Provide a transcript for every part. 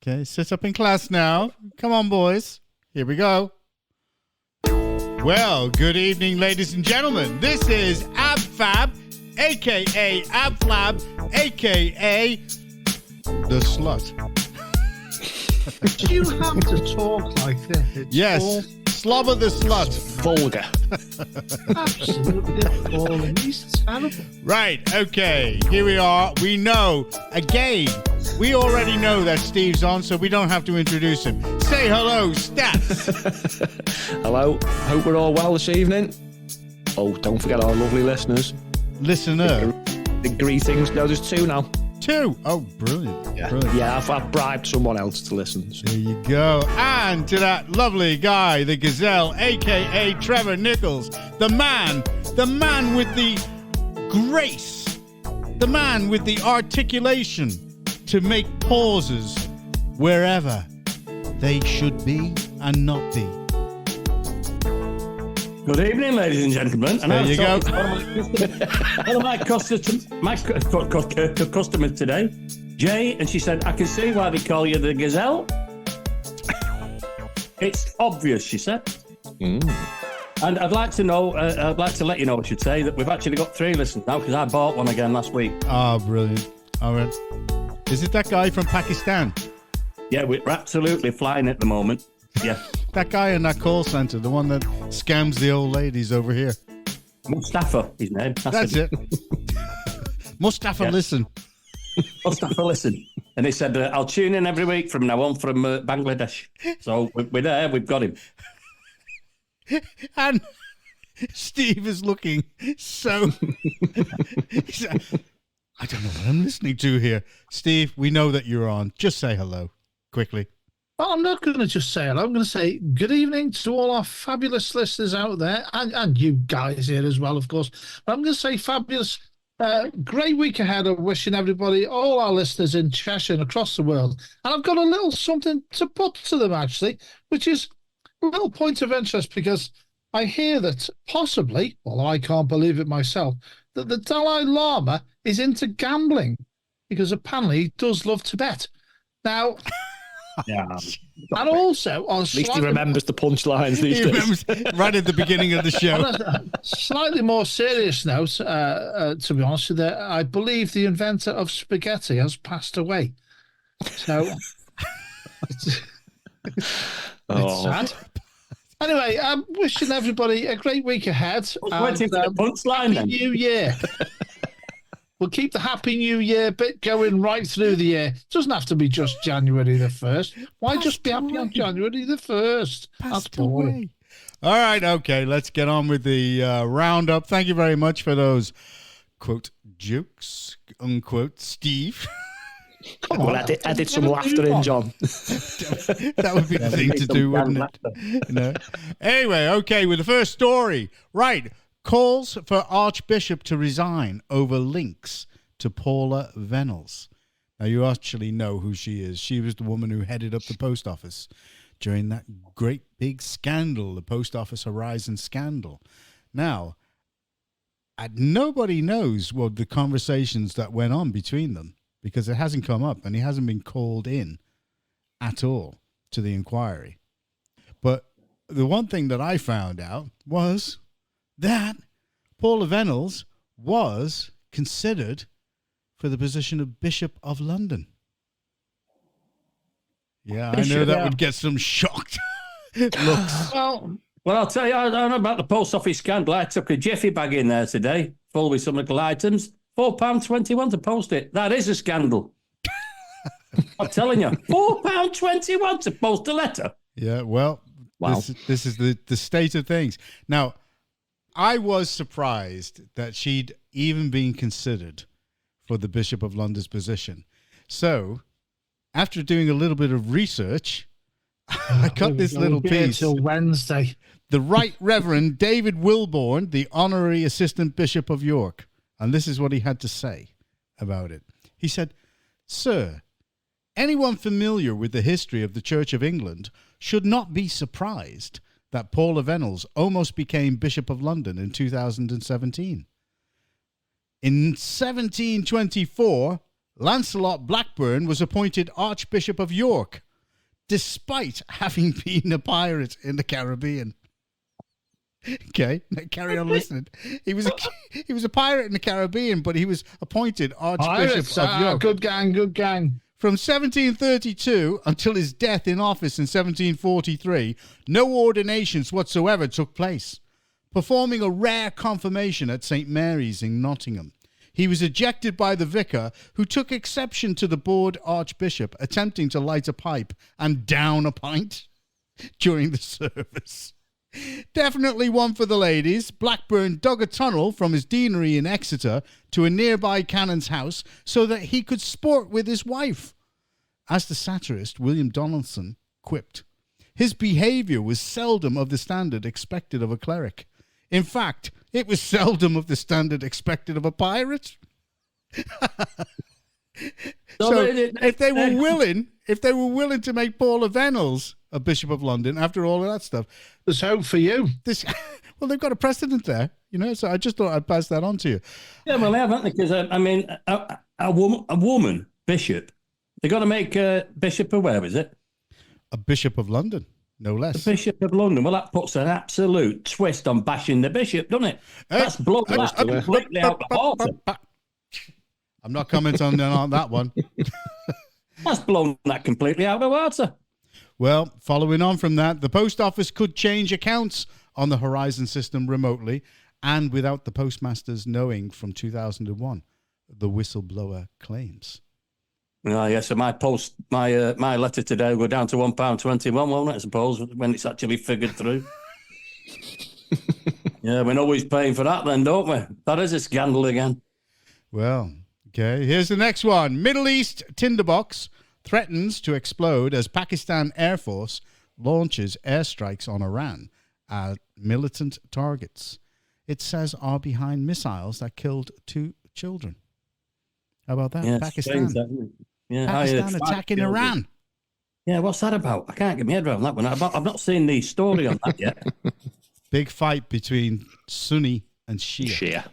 Okay, sit up in class now. Come on, boys. Here we go. Well, good evening, ladies and gentlemen. This is Ab Fab, a.k.a. Ab Fab, a.k.a. the slut. Do you have to talk like this? Yes, Slobber the slut. Vulgar. Absolutely appalling. He's terrible. Right, okay, here we are. We know, again, we already know that Steve's on, so we don't have to introduce him. Say hello, Stats. Hello. Hope we're all well this evening. Oh, don't forget our lovely listeners. Listener. The greetings. No, there's 2 now. 2. Oh, brilliant. Yeah, Brilliant. yeah. I've bribed someone else to listen. So. There you go. And to that lovely guy, the Gazelle, a.k.a. Trevor Nicholls, the man with the grace, the man with the articulation to make pauses wherever they should be and not be. Good evening, ladies and gentlemen. And there you go. One of my customers today, Jay, and she said, I can see why they call you the Gazelle. It's obvious, she said. And I'd like to let you know, I should say, that we've actually got 3 listens now because I bought one again last week. Oh, brilliant. All right. Is it that guy from Pakistan? Yeah, we're absolutely flying at the moment. Yeah. That guy in that call centre, the one that scams the old ladies over here. Mustafa, his name. That's it. Mustafa, yeah. Listen. Mustafa, listen. And he said, I'll tune in every week from now on from Bangladesh. So we're there, we've got him. And Steve is looking so... I don't know what I'm listening to here. Steve, we know that you're on. Just say hello, quickly. Well, I'm not going to just say hello. I'm going to say good evening to all our fabulous listeners out there, and you guys here as well, of course. But I'm going to say fabulous, great week ahead of wishing everybody, all our listeners in Cheshire and across the world. And I've got a little something to put to them, actually, which is a little point of interest, because I hear that possibly, although I can't believe it myself, that the Dalai Lama is into gambling, because apparently he does love to bet. Now... Yeah, and also on at least he remembers the punchlines these days. Right at the beginning of the show. On a slightly more serious note, to be honest with you, I believe the inventor of spaghetti has passed away. So it's sad. Anyway, I'm wishing everybody a great week ahead. Waiting for the punchline then. New Year. We'll keep the Happy New Year bit going right through the year. It doesn't have to be just January the 1st. Why just be happy on January the 1st? That's boring. All right, okay, let's get on with the roundup. Thank you very much for those, quote, jokes, unquote, Steve. Come on, well, added some laughter in, John. That would be the thing to do, wouldn't it? You know? Anyway, okay, with the first story. Right. Calls for Archbishop to resign over links to Paula Venables. Now, you actually know who she is. She was the woman who headed up the post office during that great big scandal, the Post Office Horizon scandal. Now, nobody knows what the conversations that went on between them, because it hasn't come up and he hasn't been called in at all to the inquiry. But the one thing that I found out was that Paula Venables was considered for the position of Bishop of London. Yeah, I know that would get some shocked looks. Well, I'll tell you, I don't know about the post office scandal. I took a Jiffy bag in there today, full with some little items. £4.21 to post it. That is a scandal. I'm telling you, £4.21 to post a letter. Yeah, well, wow. This is the state of things. Now, I was surprised that she'd even been considered for the Bishop of London's position. So, after doing a little bit of research, I got this little piece. Till Wednesday. The Right Reverend David Wilborn, the Honorary Assistant Bishop of York. And this is what he had to say about it. He said, "Sir, anyone familiar with the history of the Church of England should not be surprised that Paula Venables almost became Bishop of London in 2017. In 1724, Lancelot Blackburn was appointed Archbishop of York, despite having been a pirate in the Caribbean. Okay, carry on listening. He was a pirate in the Caribbean, but he was appointed Archbishop of York. Good gang. From 1732 until his death in office in 1743, no ordinations whatsoever took place. Performing a rare confirmation at St. Mary's in Nottingham, he was ejected by the vicar, who took exception to the bored archbishop attempting to light a pipe and down a pint during the service. Definitely one for the ladies. Blackburn dug a tunnel from his deanery in Exeter to a nearby canon's house so that he could sport with his wife. As the satirist William Donaldson quipped, his behaviour was seldom of the standard expected of a cleric. In fact, it was seldom of the standard expected of a pirate. So if they were willing to make Paul of Venables a Bishop of London after all of that stuff, there's hope for you. Well, they've got a precedent there, so I just thought I'd pass that on to you. Yeah, well, they haven't, because a woman bishop, they're going to make a bishop of where is it? A Bishop of London, no less. The Bishop of London. Well, that puts an absolute twist on bashing the bishop, doesn't it? That's blown that completely out the water. I'm not commenting on that one. That's blown that completely out of the water. Well, following on from that, the post office could change accounts on the Horizon system remotely and without the postmasters knowing from 2001, the whistleblower claims. Oh, yeah, so my letter today will go down to £1.21, won't it, I suppose, when it's actually figured through. Yeah, we're always paying for that then, don't we? That is a scandal again. Well, okay, here's the next one. Middle East tinderbox threatens to explode as Pakistan Air Force launches airstrikes on Iran at militant targets. It says are behind missiles that killed 2 children. How about that? Yeah, Pakistan. Strange, yeah, Pakistan attacking Iran. Yeah, what's that about? I can't get my head around that one. I've not seen the story on that yet. Big fight between Sunni and Shia.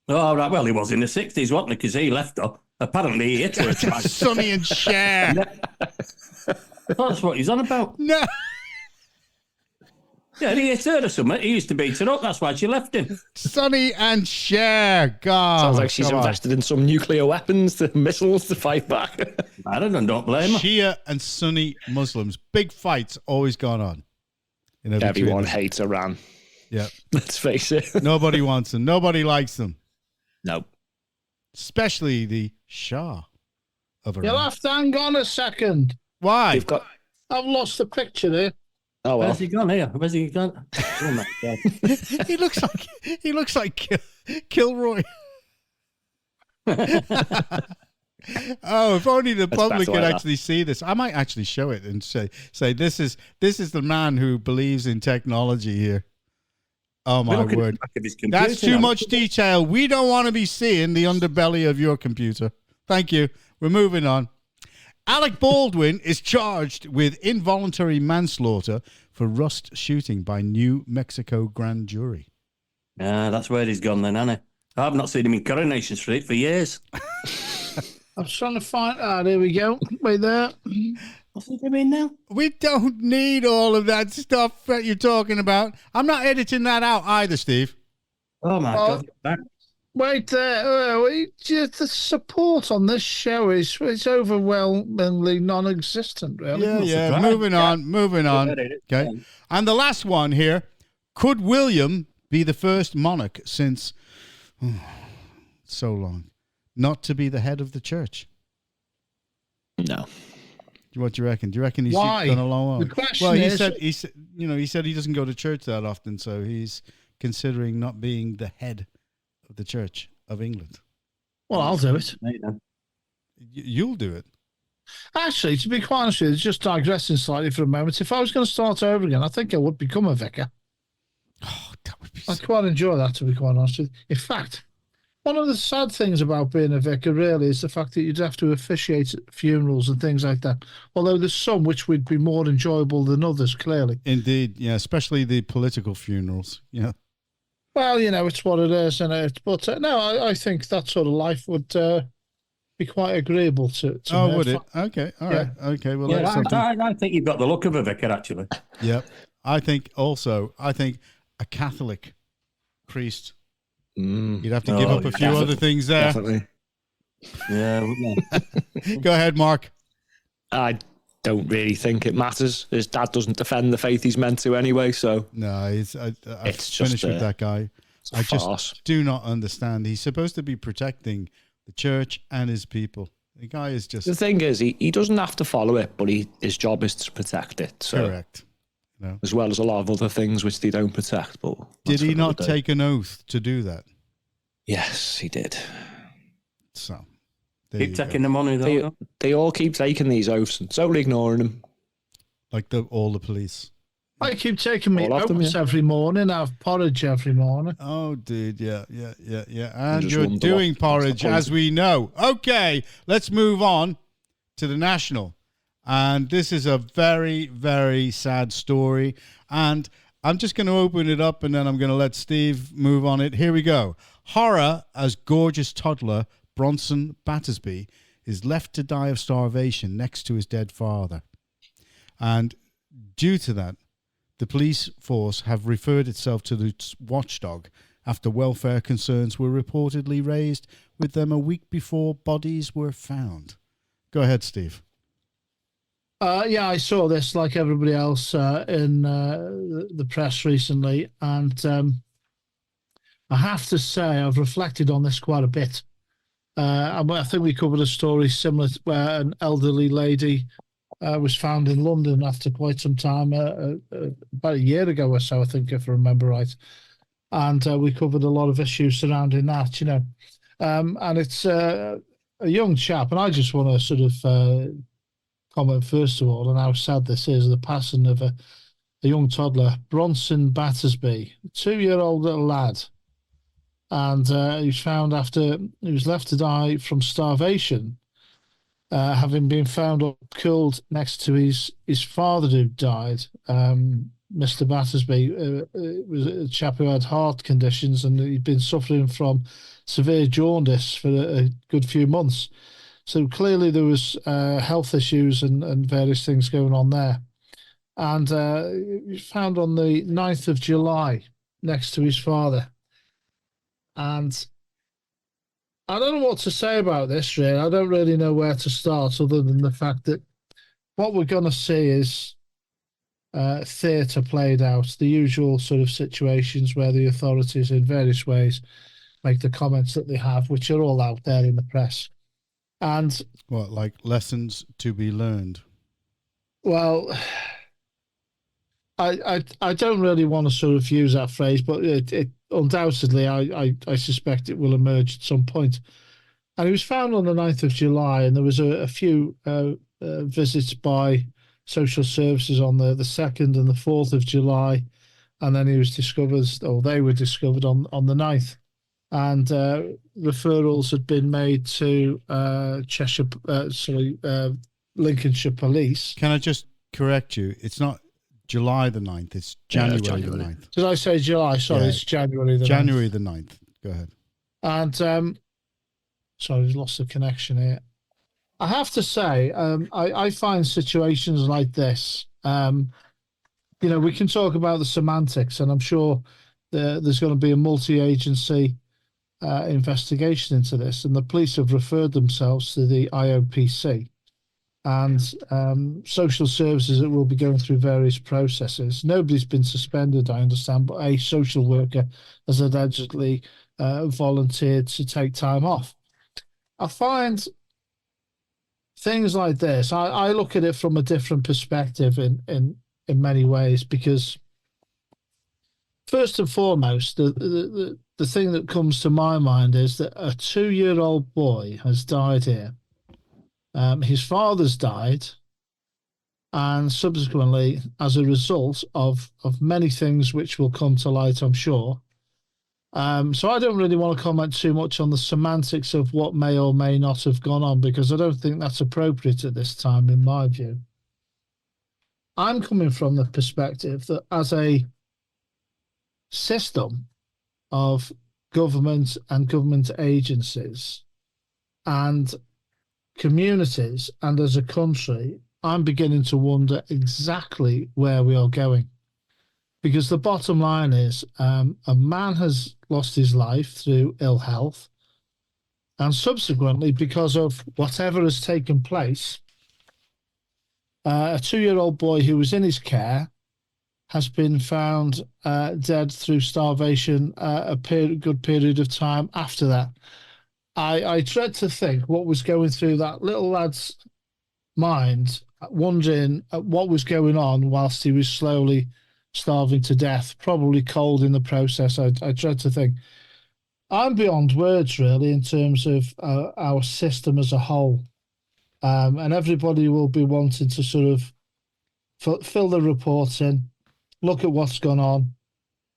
Oh, right. Well, he was in the 60s, wasn't he? Because he left her. Apparently, he hit her. Sunni and Cher. That's what he's on about. No. Yeah, he hit her or something. He used to beat her up. That's why she left him. Sunni and Cher. God. Sounds like she's invested in some nuclear weapons, missiles to fight back. I don't blame her. Shia and Sunni Muslims. Big fights always gone on. Everyone hates Iran. Yeah. Let's face it. Nobody wants them. Nobody likes them. No. Especially the Shah of Iran. You'll have to hang on a second. Why? I've lost the picture there. Oh, well. Where's he gone here? Where's he gone? Oh, my God. he looks like Kilroy. Oh, if only the public could actually see this. I might actually show it and say this is the man who believes in technology here. Oh my word. That's too much detail. We don't want to be seeing the underbelly of your computer. Thank you. We're moving on. Alec Baldwin is charged with involuntary manslaughter for rust shooting by New Mexico grand jury. Yeah, that's where he's gone then, hasn't he? I've not seen him in Coronation Street for years. I'm trying to find... there we go. Wait there. What's he doing now? We don't need all of that stuff that you're talking about. I'm not editing that out either, Steve. Oh, my God. Wait there. The support on this show is overwhelmingly non-existent, really. Yeah. Moving on. Okay. And the last one here. Could William be the first monarch since so long not to be the head of the church? No. What do you reckon? Do you reckon he's Why? gone a long way? The question he said he doesn't go to church that often, so he's considering not being the head of the Church of England. Well, I'll do it. You'll do it. Actually, to be quite honest with you, just digressing slightly for a moment, if I was going to start over again, I think I would become a vicar. Oh, that would be I'd quite enjoy that, to be quite honest with you. In fact, one of the sad things about being a vicar really is the fact that you'd have to officiate funerals and things like that. Although there's some which would be more enjoyable than others, clearly. Indeed, yeah, especially the political funerals. Yeah. Well, it's what it is, isn't it? But no, I think that sort of life would be quite agreeable to Oh, me. would it? Okay, all right. Okay, well, that's something. I think you've got the look of a vicar, actually. Yep. I think a Catholic priest. You'd have to give up a few other things there. Definitely. Yeah. Go ahead, Mark. I don't really think it matters. His dad doesn't defend the faith he's meant to anyway, so No, it's just finished with that guy. I farce. just do not understand. He's supposed to be protecting the church and his people. The guy is just The thing is, he doesn't have to follow it, but his job is to protect it. So, correct. No. as well as a lot of other things which they don't protect. But Did that's he for not another day. take an oath to do that? Yes, he did. So there Keep you taking go. the money, though. They all keep taking these oaths and totally ignoring them. Like all the police. I keep taking me All of them, oats every morning. I have porridge every morning. Oh, dude, yeah. And just you're wonder doing what's the porridge, point. as we know. Okay, let's move on to the national. And this is a very, very sad story. And I'm just going to open it up and then I'm going to let Steve move on it. Here we go. Horror as gorgeous toddler Bronson Battersby is left to die of starvation next to his dead father. And due to that, the police force have referred itself to the watchdog after welfare concerns were reportedly raised with them a week before bodies were found. Go ahead, Steve. Yeah, I saw this like everybody else in the press recently, and I have to say I've reflected on this quite a bit. I think we covered a story similar to where an elderly lady was found in London after quite some time, about a year ago or so, I think, if I remember right. And we covered a lot of issues surrounding that, you know. And it's a young chap, and I just want to sort of comment first of all on how sad this is, the passing of a young toddler, Bronson Battersby, a 2-year-old little lad. And he was found after he was left to die from starvation, having been found up killed next to his father who died. Mr. Battersby was a chap who had heart conditions and he'd been suffering from severe jaundice for a good few months. So clearly there was health issues and various things going on there. And he was found on the 9th of July next to his father. And I don't know what to say about this, really. I don't really know where to start other than the fact that what we're going to see is theatre played out, the usual sort of situations where the authorities in various ways make the comments that they have, which are all out there in the press. And What, like lessons to be learned? well, I don't really want to sort of use that phrase, but it undoubtedly I suspect it will emerge at some point. And he was found on the 9th of July, and there was a few visits by social services on the 2nd and the 4th of July, and then he was discovered, or they were discovered on the 9th. And referrals had been made to Lincolnshire Police. Can I just correct you? It's not July the 9th, it's January, the 9th. Did I say July? Sorry, Yeah. it's January the 9th. January the 9th. Go ahead. And sorry, I've lost the connection here. I have to say, I find situations like this, you know, we can talk about the semantics, and I'm sure there's going to be a multi-agency investigation into this, and the police have referred themselves to the IOPC and social services that will be going through various processes. Nobody's been suspended, I understand, but a social worker has allegedly volunteered to take time off. I find things like this, I look at it from a different perspective in many ways, because first and foremost, the thing that comes to my mind is that a 2-year-old boy has died here. His father's died, and subsequently, as a result of many things which will come to light, I'm sure. So I don't really want to comment too much on the semantics of what may or may not have gone on, because I don't think that's appropriate at this time, in my view. I'm coming from the perspective that as a system of government and government agencies, and communities and as a country, I'm beginning to wonder exactly where we are going. Because the bottom line is a man has lost his life through ill health. And subsequently, because of whatever has taken place, a 2-year-old boy who was in his care has been found dead through starvation a good period of time after that. I dread to think what was going through that little lad's mind, wondering what was going on whilst he was slowly starving to death, probably cold in the process. I dread to think. I'm beyond words, really, in terms of our system as a whole. And everybody will be wanting to sort of fill the reports in, look at what's gone on,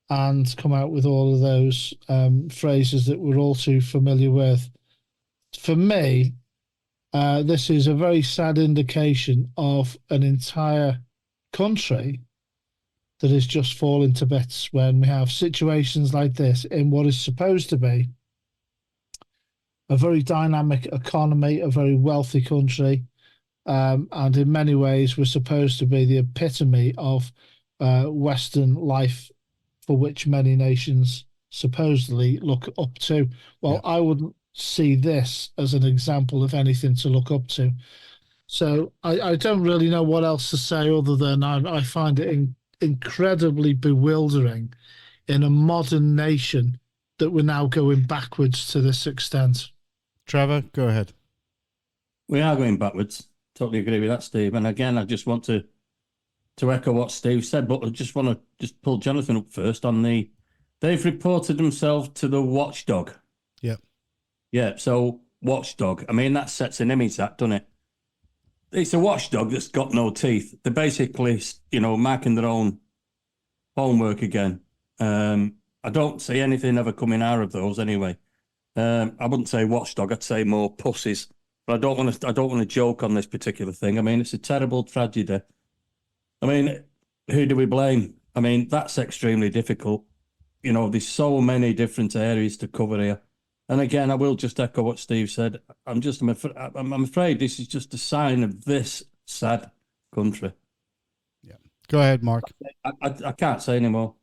and come out with all of those phrases that we're all too familiar with. For me, this is a very sad indication of an entire country that is just falling to bits when we have situations like this in what is supposed to be a very dynamic economy, a very wealthy country, and in many ways we're supposed to be the epitome of Western life for which many nations supposedly look up to. Well, I wouldn't see this as an example of anything to look up to. So I don't really know what else to say other than I find it incredibly bewildering in a modern nation that we're now going backwards to this extent. Trevor, go ahead. We are going backwards. Totally agree with that, Steve. And again, I just want to echo what Steve said, but I just want to just pull Jonathan up first on they've reported themselves to the watchdog. Yep. Yeah, so watchdog. I mean, that sets an image, that, doesn't it? It's a watchdog that's got no teeth. They're basically, marking their own homework again. I don't see anything ever coming out of those anyway. I wouldn't say watchdog. I'd say more pussies. But I don't want to joke on this particular thing. I mean, it's a terrible tragedy. I mean, who do we blame? I mean, that's extremely difficult. There's so many different areas to cover here. And again, I will just echo what Steve said. I'm afraid this is just a sign of this sad country. Yeah. Go ahead, Mark. I can't say anymore.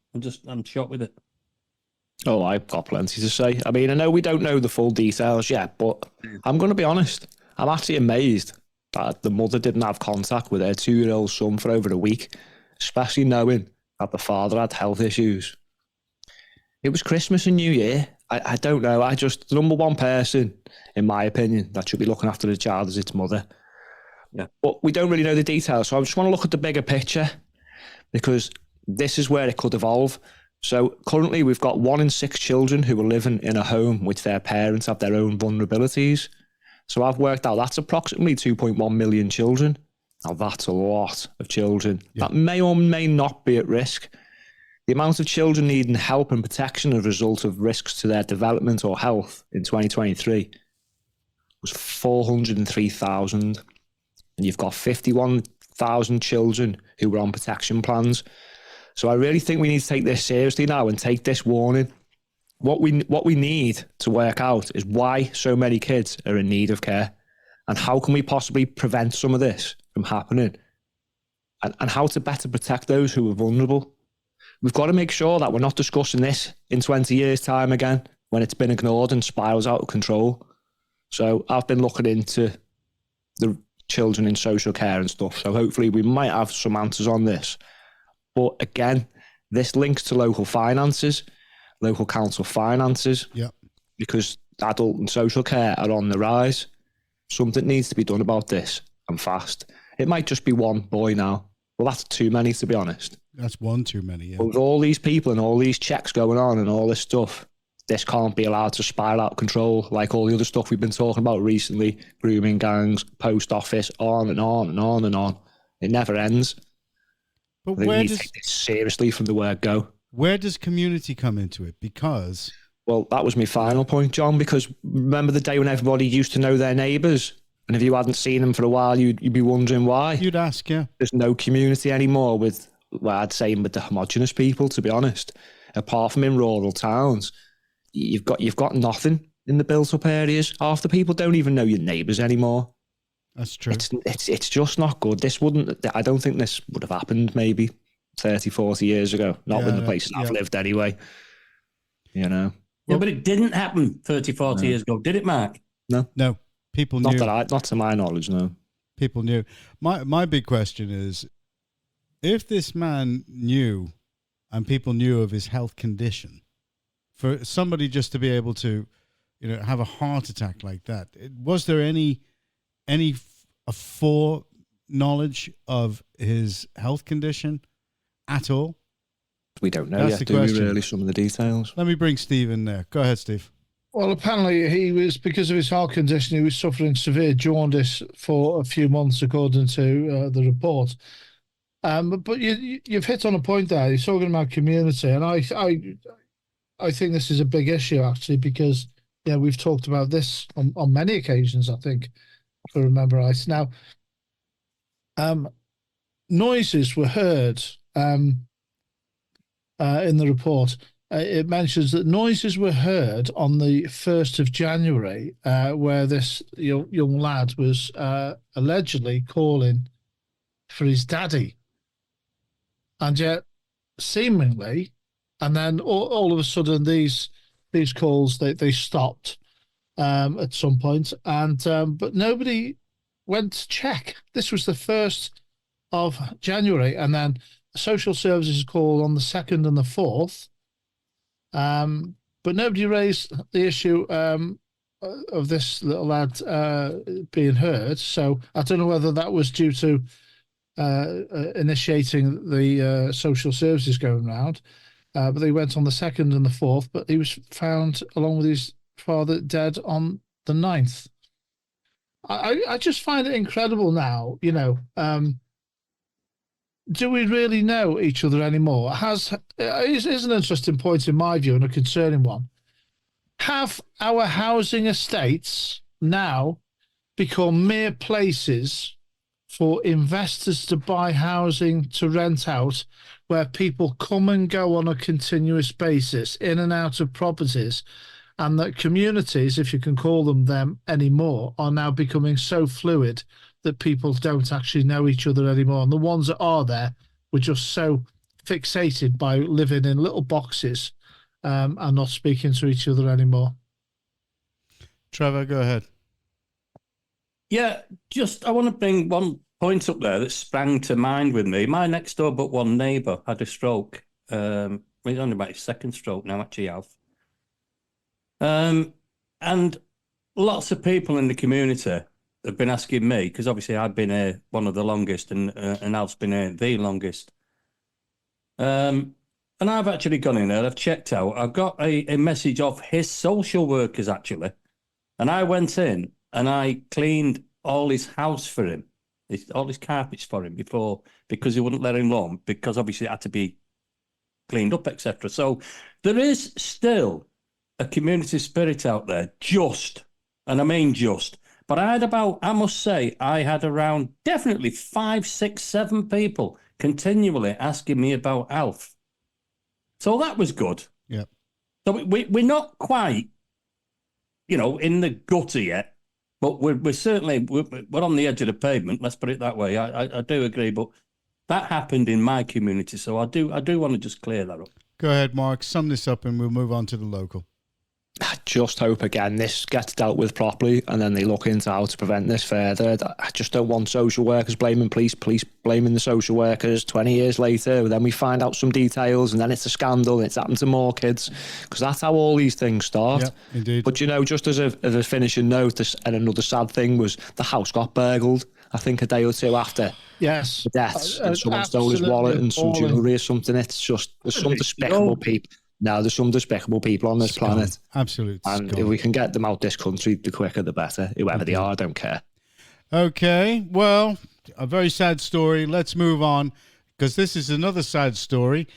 I'm shocked with it. Oh, I've got plenty to say. I mean, I know we don't know the full details yet, but I'm going to be honest. I'm actually amazed that the mother didn't have contact with her 2-year-old son for over a week, especially knowing that the father had health issues. It was Christmas and New Year. I don't know. The number one person, in my opinion, that should be looking after the child is its mother. Yeah. But we don't really know the details. So I just want to look at the bigger picture because this is where it could evolve. So currently we've got 1 in 6 children who are living in a home which their parents have their own vulnerabilities. So I've worked out that's approximately 2.1 million children. Now that's a lot of children that may or may not be at risk. The amount of children needing help and protection as a result of risks to their development or health in 2023 was 403,000. And you've got 51,000 children who were on protection plans. So I really think we need to take this seriously now and take this warning. What we need to work out is why so many kids are in need of care and how can we possibly prevent some of this from happening and how to better protect those who are vulnerable. We've got to make sure that we're not discussing this in 20 years' time again when it's been ignored and spirals out of control. So I've been looking into the children in social care and stuff. So hopefully we might have some answers on this. But again, this links to local finances, local council finances, because adult and social care are on the rise. Something needs to be done about this and fast. It might just be one boy now. Well, that's too many, to be honest. That's one too many, yeah. But with all these people and all these checks going on and all this stuff, this can't be allowed to spiral out of control like all the other stuff we've been talking about recently, grooming gangs, post office, on and on and on and on. It never ends. But we need to take this seriously from the word go. Where does community come into it? Because... Well, that was my final point, John, because remember the day when everybody used to know their neighbours? And if you hadn't seen them for a while, you'd be wondering why. You'd ask, yeah. There's no community anymore with, well, I'd say with the homogenous people, to be honest. Apart from in rural towns, you've got nothing in the built-up areas. Half the people don't even know your neighbours anymore. That's true. It's just not good. This wouldn't. I don't think this would have happened maybe 30, 40 years ago. Not in the places I've lived anyway. You know. Yeah, but it didn't happen 30, 40 years ago, did it, Mark? No. People knew. Not to my knowledge, no. People knew. My big question is, if this man knew, and people knew of his health condition, for somebody just to be able to, have a heart attack like that, was there any foreknowledge of his health condition at all? We don't know yet, do we, really, some of the details? Let me bring Steve in there. Go ahead, Steve. Well, apparently he was, because of his heart condition, he was suffering severe jaundice for a few months, according to the report. But you've hit on a point there. You're talking about community, and I think this is a big issue, actually, because we've talked about this on many occasions, I think, if I remember right. Now, noises were heard in the report. It mentions that noises were heard on the 1st of January, where this young lad was allegedly calling for his daddy. And yet, seemingly, and then all of a sudden, these calls, they stopped at some point, but nobody went to check. This was the 1st of January, and then social services called on the 2nd and the 4th. But nobody raised the issue of this little lad being heard. So I don't know whether that was due to initiating the social services going round. But they went on the 2nd and the 4th, but he was found along with his father dead on the 9th. I just find it incredible now, do we really know each other anymore? Is an interesting point in my view, and a concerning one. Have our housing estates now become mere places for investors to buy housing to rent out, where people come and go on a continuous basis in and out of properties, and that communities, if you can call them anymore, are now becoming so fluid that people don't actually know each other anymore. And the ones that are there were just so fixated by living in little boxes and not speaking to each other anymore. Trevor, go ahead. Yeah, I want to bring one point up there that sprang to mind with me. My next door but one neighbour had a stroke. He's only about his 2nd stroke now, actually, Alf. And lots of people in the community have been asking me, because obviously I've been here one of the longest, and Alf's been here the longest. And I've actually gone in there, I've checked out. I've got a message of his social workers, actually. And I went in and I cleaned all his house for him, all his carpets for him before, because he wouldn't let him alone, because obviously it had to be cleaned up, etc. So there is still a community spirit out there, and I mean just. But I must say, I had around definitely 5, 6, 7 people continually asking me about Alf. So that was good. Yeah. So we're not quite, in the gutter yet, but we're certainly we're on the edge of the pavement. Let's put it that way. I do agree, but that happened in my community, so I do want to just clear that up. Go ahead, Mark. Sum this up, and we'll move on to the local. I just hope, again, this gets dealt with properly, and then they look into how to prevent this further. I just don't want social workers blaming police blaming the social workers 20 years later. Then we find out some details, and then it's a scandal, and it's happened to more kids, because that's how all these things start. Yeah, indeed. But, just as a finishing note, and another sad thing was the house got burgled, I think, a day or two after the deaths, and someone stole his wallet and some jewellery or something. It's just, there's some despicable people. Now, there's some despicable people on this planet. Absolute And scum. if we can get them out this country, the quicker the better. Whoever they are, I don't care. Okay, well, a very sad story. Let's move on, because this is another sad story.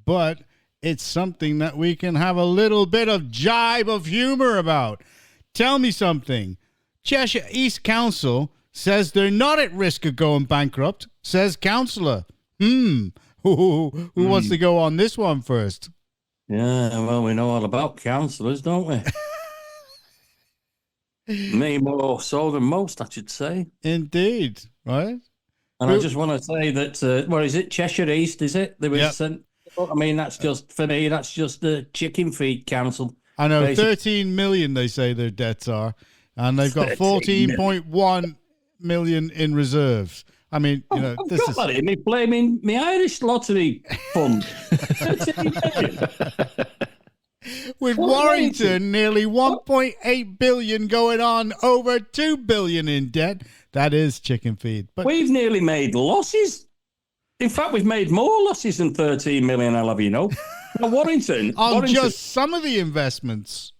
But it's something that we can have a little bit of jibe of humor about. Tell me something. Cheshire East Council says they're not at risk of going bankrupt, says councillor. Who wants to go on this one first? Yeah, well, we know all about councillors, don't we? Me more so than most, I should say. Indeed, right? And I just want to say that, what is it? Cheshire East, is it? There was, I mean, that's just, for me, that's just the chicken feed council. I know, basically. 13 million, they say their debts are. And they've got 14.1 million in reserves. I mean, you know, this is... that in me blaming me Irish lottery fund. 13 million. With Warrington nearly 1.8 billion going on over 2 billion in debt. That is chicken feed. But we've nearly made losses. In fact, we've made more losses than 13 million, I'll have you know. Now, Warrington... just some of the investments.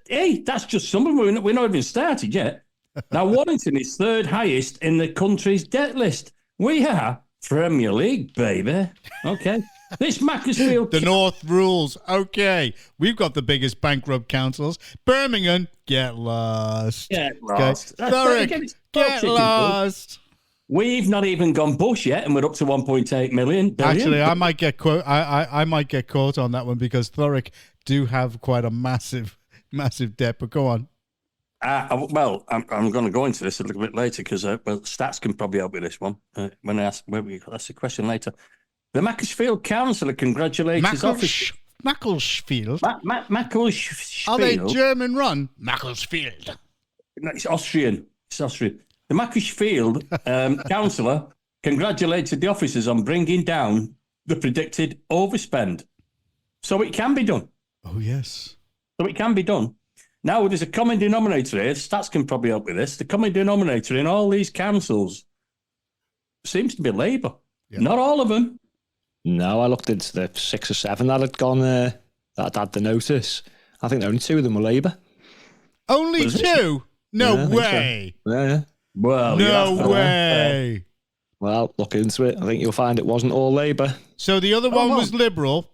Hey, that's just some of them. We're not even started yet. Now, Warrington is third highest in the country's debt list. We are Premier League, baby. Okay. This Macclesfield... The North rules. Okay. We've got the biggest bankrupt councils. Birmingham, get lost. Get lost. Okay. Thurrock, get lost. We've not even gone bush yet, and we're up to 1.8 million. Billion. Actually, I might get I might get caught on that one because Thurrock do have quite a massive debt. But go on. Well, I'm going to go into this a little bit later because stats can probably help with this one. When I ask, that's the question later. The Macclesfield councillor congratulates his office. Macclesfield. Macclesfield. Are they German run? Macclesfield. No, it's Austrian. The Macclesfield councillor congratulated the officers on bringing down the predicted overspend. So it can be done. Oh, yes. So it can be done. Now, there's a common denominator here. Stats can probably help with this. The common denominator in all these councils seems to be Labour. Yeah. Not all of them. No, I looked into the 6 or 7 that had gone that had the notice. I think only 2 of them were Labour. Only 2? No way. So. Yeah. Well, no way. Well, look into it. I think you'll find it wasn't all Labour. So the other one was Liberal,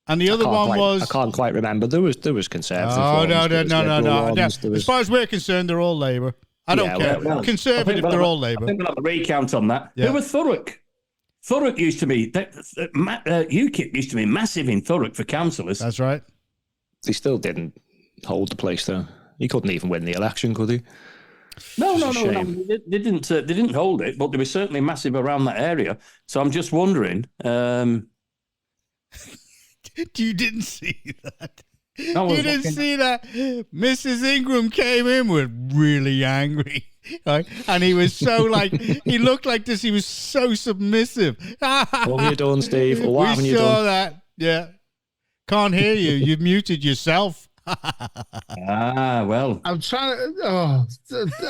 and the other one was... I can't quite remember. There was Conservative. Oh, no. As far as we're concerned, they're all Labour. I don't care. Well, Conservative, they're all Labour. I think we'll have a recount on that. Yeah. Who was Thurrock? Thurrock used to be... UKIP used to be massive in Thurrock for councillors. That's right. He still didn't hold the place, though. He couldn't even win the election, could he? No. They didn't hold it, but they were certainly massive around that area. So I'm just wondering... You didn't see that. You didn't see that. Mrs. Ingram came in with really angry, right? And he was so he looked like this. He was so submissive. What have you done, Steve? Or what haven't you done? We saw that. Yeah. Can't hear you. You've muted yourself. Well. I'm trying to.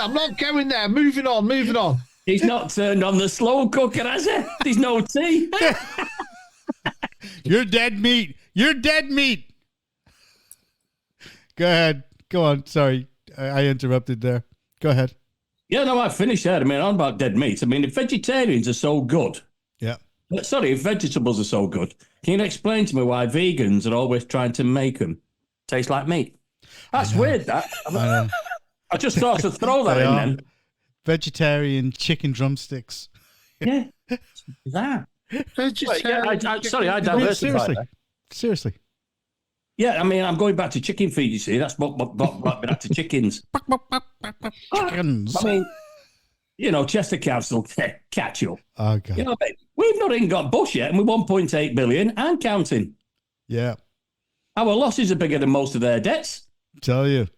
I'm not going there. Moving on. He's not turned on the slow cooker, has he? There's no tea. You're dead meat. Go ahead. Go on. Sorry, I interrupted there. Go ahead. Yeah, no, I finished that. I mean, on about dead meat. I mean, if vegetarians are so good. Yeah. Sorry, if vegetables are so good, can you explain to me why vegans are always trying to make them taste like meat? That's weird, that. I just thought to throw that in then. Vegetarian chicken drumsticks. Yeah. That. Sorry, I diversified. Seriously. Yeah, I mean, I'm going back to chicken feed, you see. That's what back to chickens. Chickens. I mean, Chester Council, catch up. Oh, God. We've not even got bush yet, and we're 1.8 billion and counting. Yeah. Our losses are bigger than most of their debts. Tell you.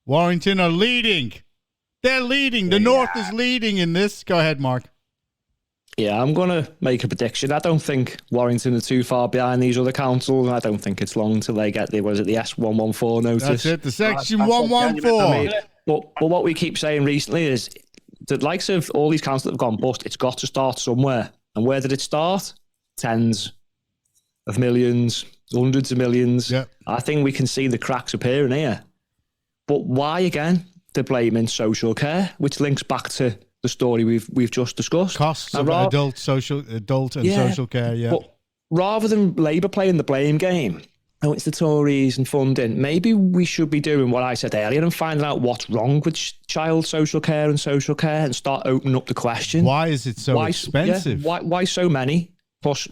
Warrington are leading. They're leading. The North is leading in this. Go ahead, Mark. Yeah, I'm going to make a prediction. I don't think Warrington are too far behind these other councils. I don't think it's long until they get the S114 notice. That's it, the Section 114. I mean, but what we keep saying recently is the likes of all these councils that have gone bust, it's got to start somewhere. And where did it start? Tens of millions, hundreds of millions. Yep. I think we can see the cracks appearing here. But why, again, they're blaming social care, which links back to the story we've just discussed. Costs of adult and social care, yeah. But rather than Labour playing the blame game, it's the Tories and funding, maybe we should be doing what I said earlier and finding out what's wrong with child social care and start opening up the question. Why is it so expensive? Yeah, why so many? Plus,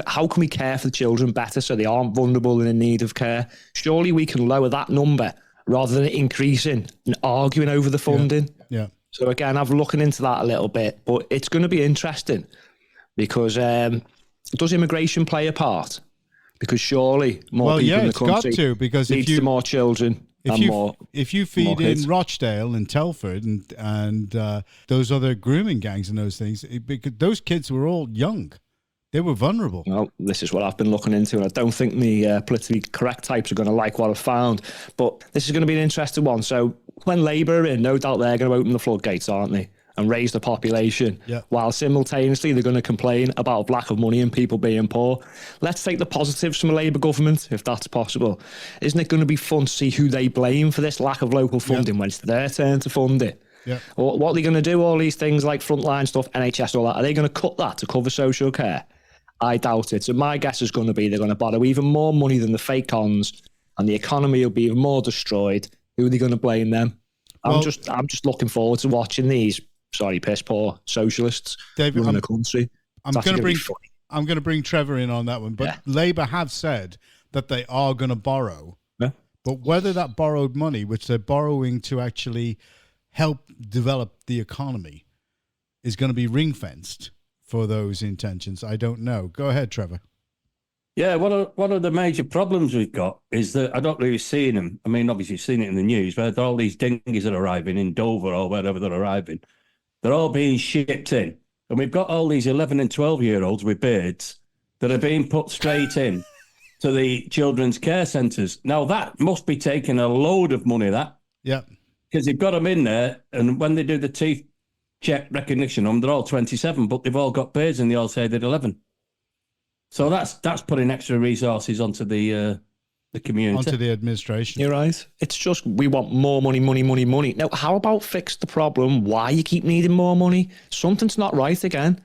how can we care for the children better so they aren't vulnerable and in need of care? Surely we can lower that number rather than it increasing and arguing over the funding. Yeah. So again, I've looking into that a little bit, but it's going to be interesting because does immigration play a part? Because surely more people in the country got to, because leads to more children. If you feed in Rochdale and Telford and those other grooming gangs and those things, because those kids were all young. They were vulnerable. Well, this is what I've been looking into, and I don't think the politically correct types are going to like what I've found. But this is going to be an interesting one. So when Labour are in, no doubt they're going to open the floodgates, aren't they? And raise the population, while simultaneously they're going to complain about a lack of money and people being poor. Let's take the positives from a Labour government, if that's possible. Isn't it going to be fun to see who they blame for this lack of local funding when it's their turn to fund it? Yeah. What are they going to do? All these things like frontline stuff, NHS, all that. Are they going to cut that to cover social care? I doubt it. So my guess is going to be they're going to borrow even more money than the fake cons, and the economy will be even more destroyed. Who are they going to blame them? I'm just looking forward to watching these. Sorry, piss poor socialists running a country. I'm going to bring Trevor in on that one. But Labour have said that they are going to borrow. Yeah. But whether that borrowed money, which they're borrowing to actually help develop the economy, is going to be ring fenced for those intentions, I don't know. Go ahead, Trevor. Yeah, one of the major problems we've got is that I don't really see them. I mean, obviously, you've seen it in the news, where all these dinghies that are arriving in Dover or wherever they're arriving. They're all being shipped in. And we've got all these 11 and 12-year-olds with beards that are being put straight in to the children's care centres. Now, that must be taking a load of money, that. Yeah. Because they've got them in there, and when they do the teeth check recognition on them, they're all 27, but they've all got beards and they all say they're 11. So that's putting extra resources onto the community. Onto the administration. You're right. It's just, we want more money, money, money, money. Now, how about fix the problem? Why you keep needing more money? Something's not right again.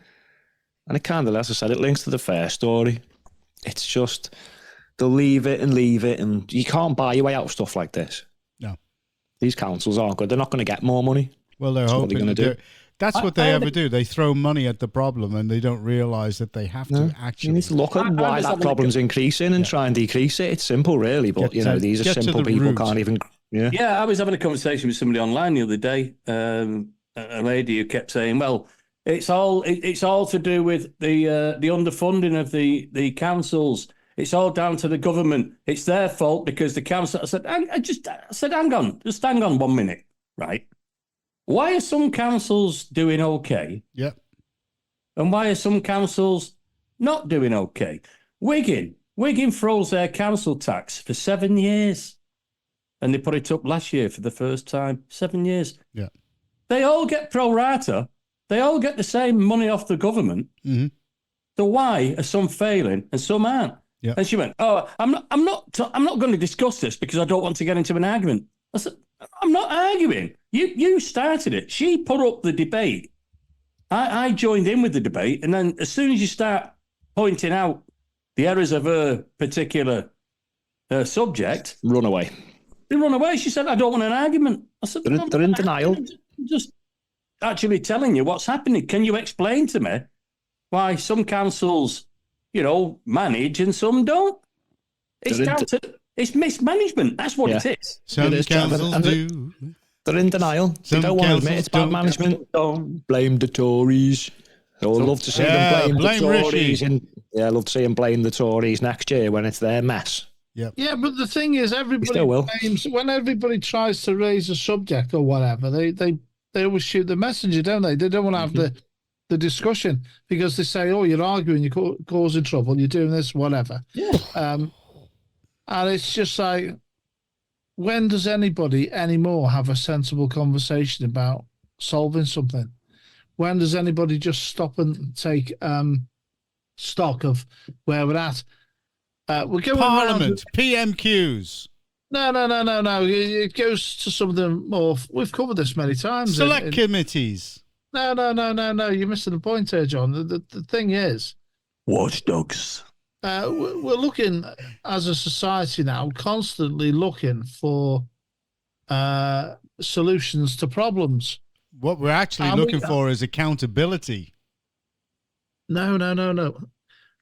And it kind of, as I said, it links to the first story. It's just, they'll leave it, and you can't buy your way out of stuff like this. No. These councils aren't good. They're not going to get more money. Well, they're hoping. What they're going to do. That's what they ever do. They throw money at the problem and they don't realise that they have to actually... You need to look at why that problem's increasing and try and decrease it. It's simple, really, but, these are simple people can't even... Yeah, I was having a conversation with somebody online the other day, a lady who kept saying, well, it's all to do with the underfunding of the councils. It's all down to the government. It's their fault because the council... I said, hang on 1 minute, right? Why are some councils doing okay? Yep. And why are some councils not doing okay? Wigan froze their council tax for 7 years. And they put it up last year for the first time. 7 years. Yeah. They all get pro rata. They all get the same money off the government. Mm-hmm. So why are some failing and some aren't? Yeah. And she went, "Oh, I'm not going to discuss this because I don't want to get into an argument." I said, "I'm not arguing. You started it. She put up the debate. I joined in with the debate, and then as soon as you start pointing out the errors of her particular subject, run away. They run away. She said, "I don't want an argument." I said, "They're in denial." I'm just actually telling you what's happening. Can you explain to me why some councils, manage and some don't? It's mismanagement. That's what it is. Some councils do. They're in denial. They don't want to admit it's bad management. Don't blame the Tories. I'd love to see them blame the Tories. I love to see them blame the Tories next year when it's their mess. Yep. Yeah, but the thing is, everybody blames, when everybody tries to raise a subject or whatever, they always shoot the messenger, don't they? They don't want to have the discussion because they say, "Oh, you're arguing, you're causing trouble, you're doing this, whatever." Yeah. And it's just like, when does anybody anymore have a sensible conversation about solving something? When does anybody just stop and take stock of where we're at? We're going Parliament, PMQs. No. It goes to some of the more... We've covered this many times. Select committees. No. You're missing the point here, John. The thing is... Watchdogs. We're looking, as a society now, constantly looking for solutions to problems. What we're actually looking for is accountability. No.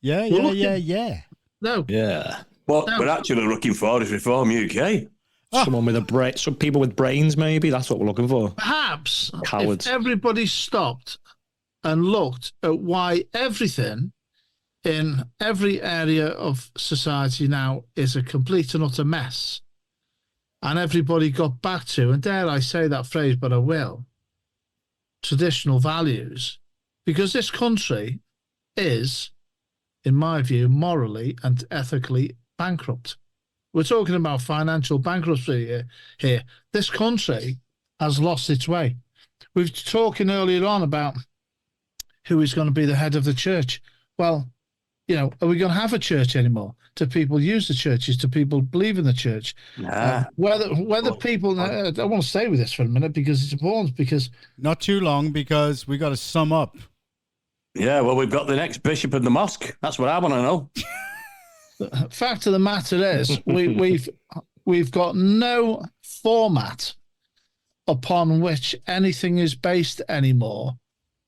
Yeah. No. Yeah. What we're actually looking for is Reform UK. Someone with a brain. Some people with brains, maybe. That's what we're looking for. Perhaps Cowards. if everybody stopped and looked at why everything in every area of society now is a complete and utter mess, and everybody got back to, and dare I say that phrase, but I will, traditional values, because this country is, in my view, morally and ethically bankrupt. We're talking about financial bankruptcy here. This country has lost its way. We were talking earlier on about who is going to be the head of the church. Well, are we going to have a church anymore? Do people use the churches? Do people believe in the church? Nah. Whether people, I want to stay with this for a minute because it's important. Because not too long, because we got to sum up. Yeah, well, we've got the next bishop of the mosque. That's what I want to know. The fact of the matter is, we've got no format upon which anything is based anymore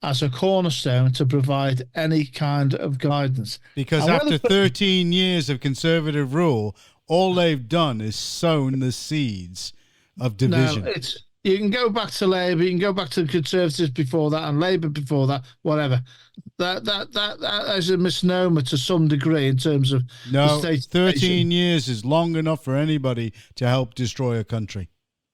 as a cornerstone to provide any kind of guidance. Because after 13 years of conservative rule, all they've done is sown the seeds of division. No, you can go back to Labour, you can go back to the Conservatives before that, and Labour before that, whatever. That is a misnomer to some degree in terms of no. the state. 13 years is long enough for anybody to help destroy a country.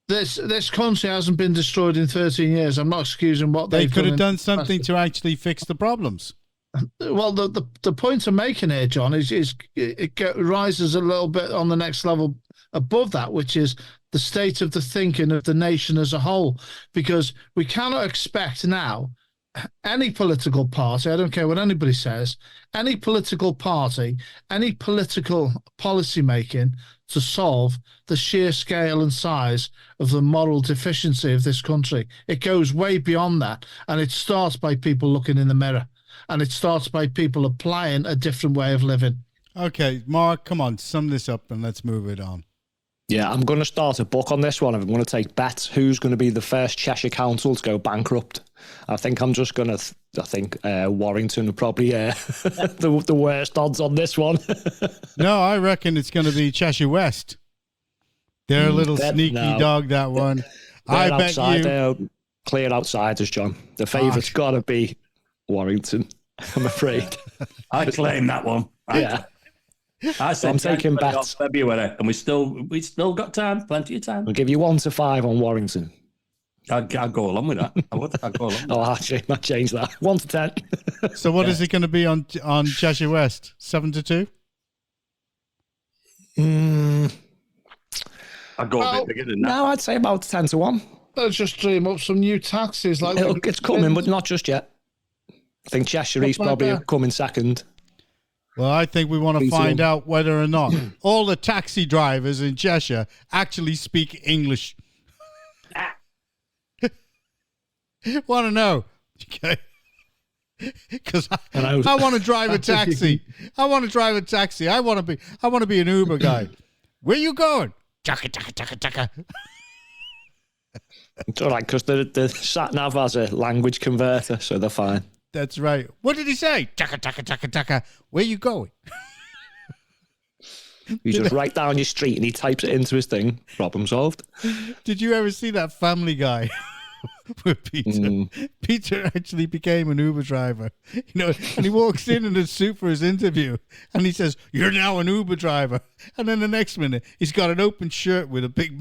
This country hasn't been destroyed in 13 years. I'm not excusing what they could have done something to actually fix the problems. Well, the point I'm making here, John, is it rises a little bit on the next level above that, which is the state of the thinking of the nation as a whole, because we cannot expect now any political party, I don't care what anybody says, any political party, any political policy making to solve the sheer scale and size of the moral deficiency of this country. It goes way beyond that, and it starts by people looking in the mirror, and it starts by people applying a different way of living. Okay, Mark, come on, sum this up and let's move it on. Yeah, I'm going to start a book on this one. I'm going to take bets. Who's going to be the first Cheshire Council to go bankrupt? I think I'm just going to... I think Warrington are probably the worst odds on this one. No, I reckon it's going to be Cheshire West. They're a little sneaky dog, that one. I bet you... Clear outsiders, John. The favourite's got to be Warrington, I'm afraid. I claim that one. I said I'm taking bets. February, and we still got time, plenty of time. I'll give you 1 to 5 on Warrington. I'd go along with that. I would. I'd go along. I'll change that. 1 to 10. So what is it going to be on Cheshire West? 7 to 2? I'd go a bit bigger than that. No, I'd say about 10 to 1. Let's just dream up some new taxes. It's coming, but not just yet. I think Cheshire East probably coming second. Well, I think we want to find out whether or not all the taxi drivers in Cheshire actually speak English. Want to know? Okay. Because I want to drive a taxi. I want to drive a taxi. I want to be an Uber guy. Where you going? Chaka chaka chaka chaka. It's all right, because the sat nav has a language converter, so they're fine. That's right. What did he say? Chaka chaka chaka chaka. Where you going? You just write down your street and he types it into his thing. Problem solved. Did you ever see that Family Guy with Peter? Peter actually became an Uber driver, and he walks in a suit for his interview, and he says, "You're now an Uber driver." And then the next minute, he's got an open shirt with a big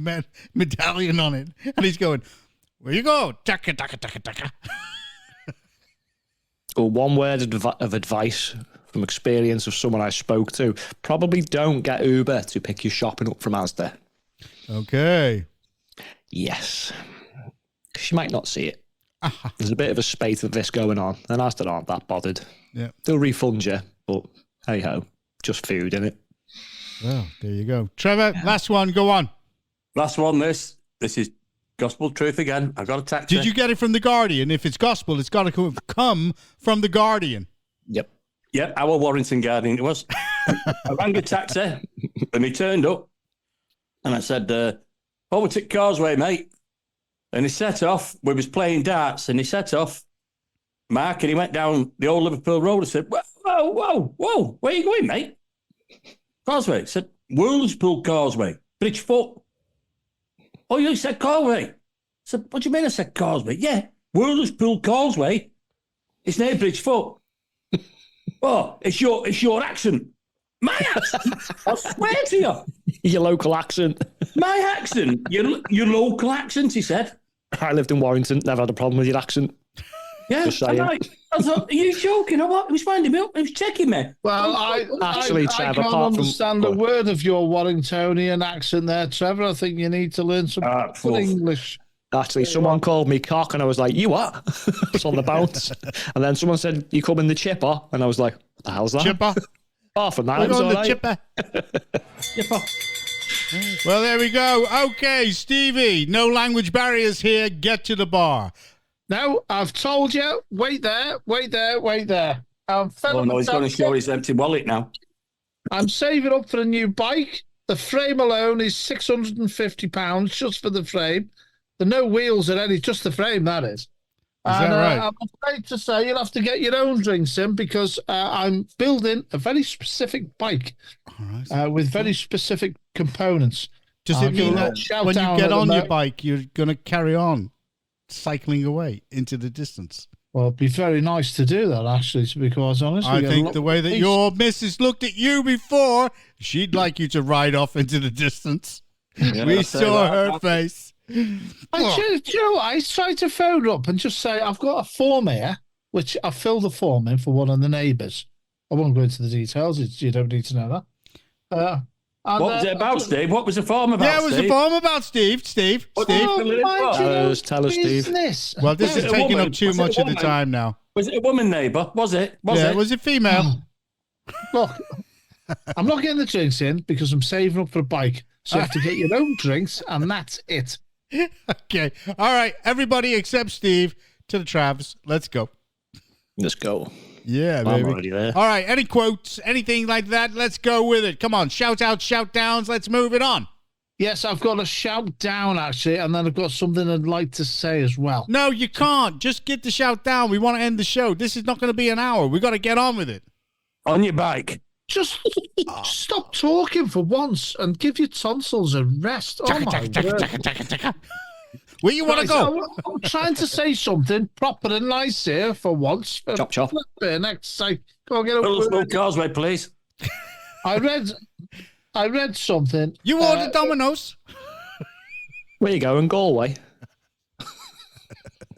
medallion on it, and he's going, "Where you go? Chaka chaka chaka chaka." Well, one word of advice from experience of someone I spoke to: probably don't get Uber to pick your shopping up from Asda. Okay. Yes. Because you might not see it. There's a bit of a spate of this going on, and Asda aren't that bothered. Yeah. They'll refund you, but hey ho, just food, innit? Well, there you go. Trevor, last one, go on. Last one, this is gospel truth again. I got a taxi. Did you get it from The Guardian? If it's gospel, it's got to come from The Guardian. Yep. Yeah, our Warrington Guardian it was. I rang a taxi and he turned up and I said, over to Causeway, mate. And he set off. We was playing darts and he set off, Mark, and he went down the old Liverpool road and said, whoa, where are you going, mate? Causeway. He said, Whirlpool Causeway, Bridgefoot. oh, you said Causeway. I said, what do you mean I said Causeway? Yeah, Whirlerspool Causeway. It's near Bridgefoot. Oh, it's your accent. My accent? I swear to you. Your local accent. My accent? Your local accent, he said. I lived in Warrington, never had a problem with your accent. Yeah, Just saying. I thought, are you joking or what? He was winding me up. He was checking me. Well, I Trevor, can't understand a word of your Warringtonian accent there, Trevor. I think you need to learn some good English. Actually, someone called me cock, and I was like, you what? I was on the bounce. And then someone said, you come in the chipper? And I was like, what the hell's that? Chipper. Oh, from that, We're it was on all the right. chipper. Chipper. Well, there we go. Okay, Stevie, no language barriers here. Get to the bar. No, I've told you. Wait there. I'm fed Oh, up no, with he's going to that. show his empty wallet now. I'm saving up for a new bike. The frame alone is £650 just for the frame. There are no wheels in any, just the frame, that is. That right? I'm afraid to say you'll have to get your own drinks in because I'm building a very specific bike with very specific components. Does it mean that when you get on your bike? bike, you're going to carry on cycling away into the distance? Well, it'd be very nice to do that, actually, to be quite honest. I think the way that your missus looked at you before, she'd like you to ride off into the distance. Yeah, We saw her face. I tried to phone her up and just say, I've got a form here, which I filled the form in for one of the neighbours. I won't go into the details. You don't need to know that. What was it about, Steve? What was the form about, Yeah, it was Steve? a form about Steve. Tell us, Steve. Well, this is taking woman? up too Was it a much of the woman? time now. Was it a woman neighbour? Was it? Was it female? Look, I'm not getting the drinks in because I'm saving up for a bike. So you have to get your own drinks, and that's it. Okay. All right. Everybody except Steve to the Travs. Let's go. Let's go. Yeah, I'm baby. already there. All right. Any quotes, anything like that? Let's go with it. Come on. Shout out, shout downs. Let's move it on. Yes, I've got a shout down, actually, and then I've got something I'd like to say as well. No, you can't. Just get the shout down. We want to end the show. This is not going to be an hour. We got to get on with it. On your bike. Just stop talking for once and give your tonsils a rest. Oh, my word. Where you want to go? I'm trying to say something proper and nice here for once. Chop, chop. Next, say, go on, get a Whirlerspool word. Causeway, please. I read something. You ordered Domino's. Where you going? Galway?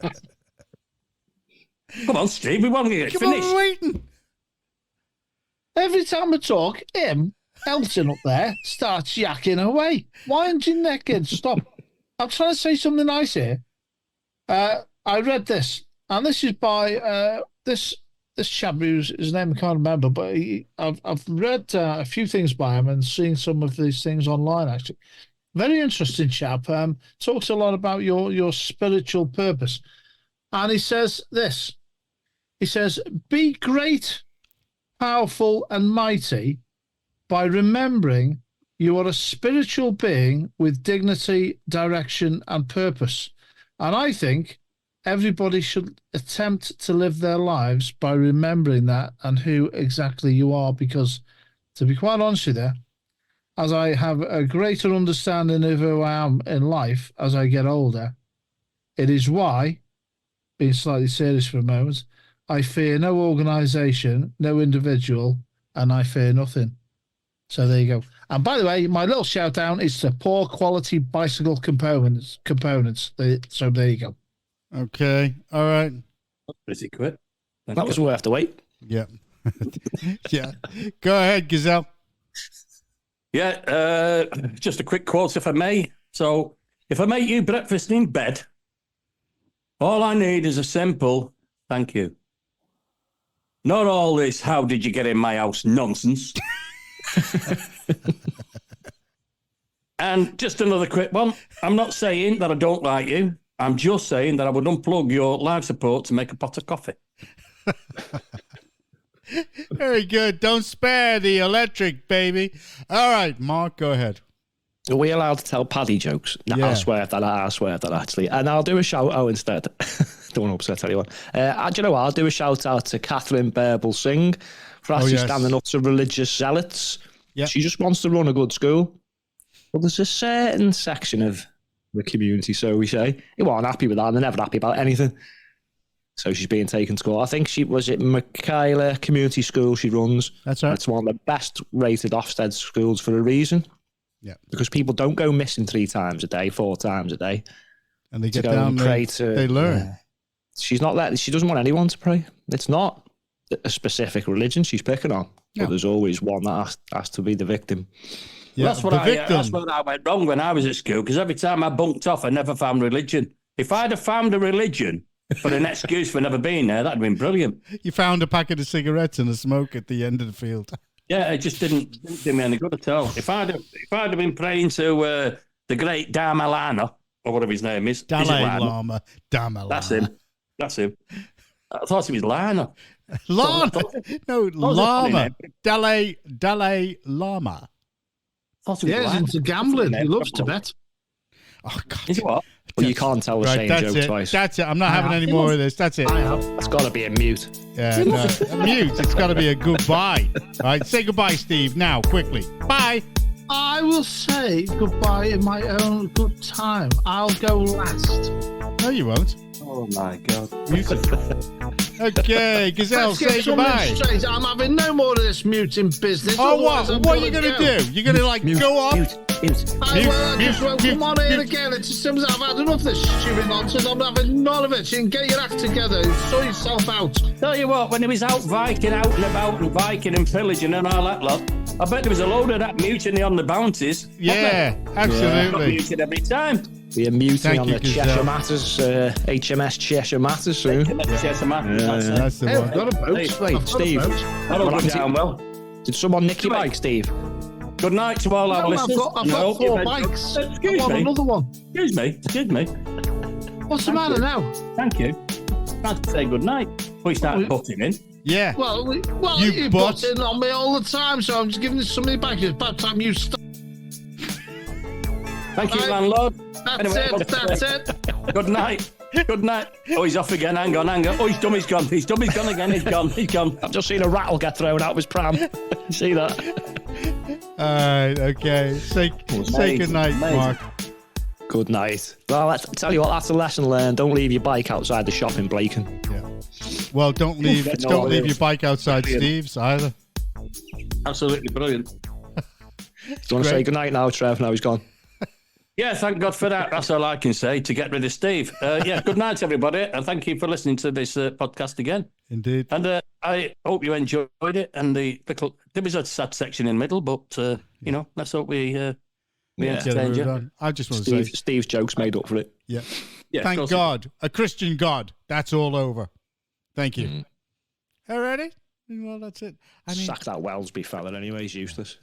Come on, Steve. We want to get Come finished. on, waiting. Every time I talk, Elton up there, starts yakking away. Why aren't you naked? Stop. I'm trying to say something nice here. I read this, and this is by this chap his name I can't remember, but I've read a few things by him and seen some of these things online, actually. Very interesting chap. Talks a lot about your spiritual purpose. And he says this. He says, be great, powerful, and mighty by remembering you are a spiritual being with dignity, direction, and purpose. And I think everybody should attempt to live their lives by remembering that and who exactly you are, because, to be quite honest with you, as I have a greater understanding of who I am in life as I get older, it is why, being slightly serious for a moment, I fear no organisation, no individual, and I fear nothing. So there you go. And by the way, my little shout down is to poor quality bicycle components. So there you go. Okay. All right. Pretty quick. That was worth the wait. Yeah. Yeah. Go ahead, Gazelle. Yeah, just a quick quote, if I may. So, if I make you breakfast in bed, all I need is a simple thank you. Not all this, how did you get in my house nonsense. And just another quick one. I'm not saying that I don't like you. I'm just saying that I would unplug your live support to make a pot of coffee. Very good. Don't spare the electric, baby. All right, Mark, go ahead. Are we allowed to tell Paddy jokes? No, Yeah. I swear that actually. And I'll do a shout out instead. Don't want to upset anyone. Do you know what? I'll do a shout out to Catherine Burble Singh for actually standing up to religious zealots. Yep. She just wants to run a good school. But there's a certain section of the community, so we say. He wasn't happy with that, and they're never happy about anything. So she's being taken to court. I think she was at Michaela Community School she runs. That's right. It's one of the best rated Ofsted schools for a reason. Yeah. Because people don't go missing 3 times a day, 4 times a day. And they get down there, they learn. Yeah. She doesn't want anyone to pray. It's not a specific religion she's picking on. But there's always one that has to be the victim. Yeah, that's what I went wrong when I was at school, because every time I bunked off, I never found religion. If I'd have found a religion for an excuse for never being there, that'd have been brilliant. You found a packet of cigarettes and a smoke at the end of the field. Yeah, it just didn't do me any good at all. If I'd have been praying to the great Dalai Lama, or whatever his name is. Dalai Lama. That's him. I thought he was Lana. Lana? No, Lama. Dalai Lama. He's into gambling. He loves to bet. Oh, God. Is it what? Well, you can't tell the same joke twice. That's it. I'm not having any more of this. That's it. It's got to be a mute. Yeah, no, a mute. It's got to be a goodbye. All right, say goodbye, Steve, now, quickly. Bye. I will say goodbye in my own good time. I'll go last. No, you won't. Oh, my God. Okay, Gazelle, say goodbye. Straight. I'm having no more of this muting business. Oh, what? What are you going to do? You're going to, go off? I just won't come on here again. It just seems I've had enough of this stupid nonsense. I'm having none of it. You can get your act together. Sort yourself out. Tell you what, when he was out Viking, out and about and Viking and pillaging and all that lot, I bet there was a load of that mutiny on the bounties. Yeah, absolutely. Muted every time. Be a mutiny on the Cheshire Matters, HMS Cheshire Matters soon. Cheshire Matters. That's the one. I've got a boat. Wait, Steve. That'll go down well. Did someone nick your bike, Steve? Good night to all our listeners. I've got 4 bikes. I want another one. Excuse me. What's the matter now? Thank you. Time to say good night. We start putting in. Yeah. Well, you butt in on me all the time, so I'm just giving this somebody back. It's about time you stop. Thank you, landlord. That's it. Good night. Oh, he's off again. Hang on. Oh, he's gone. He's gone again. He's gone. I've just seen a rattle get thrown out of his pram. See that? All right, okay. Say good night, Mark. Good night. Well, I tell you what, that's a lesson learned. Don't leave your bike outside the shop in Blacon. Yeah. Well, don't leave your bike outside Steve's either. Absolutely brilliant. Do you want to say good night now, Trev? Now he's gone. Yeah, thank God for that. That's all I can say to get rid of Steve. Good night, everybody, and thank you for listening to this podcast again. Indeed. And I hope you enjoyed it. And there was a sad section in the middle, but let's hope we entertained you. I just want to say Steve's jokes made up for it. Yeah. Thank God, a Christian God. That's all over. Thank you. Alrighty. Well, that's it. Sack that Wellesby fella anyway. He's useless.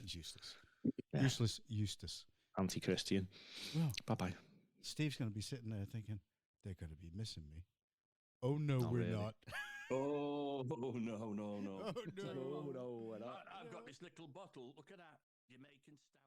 Yeah. Useless. Anti-Christian. Well, bye-bye. Steve's going to be sitting there thinking, they're going to be missing me. Oh, no, we're really. not. Oh, no. Oh, no. I've got this little bottle. Look at that. Jamaican stout.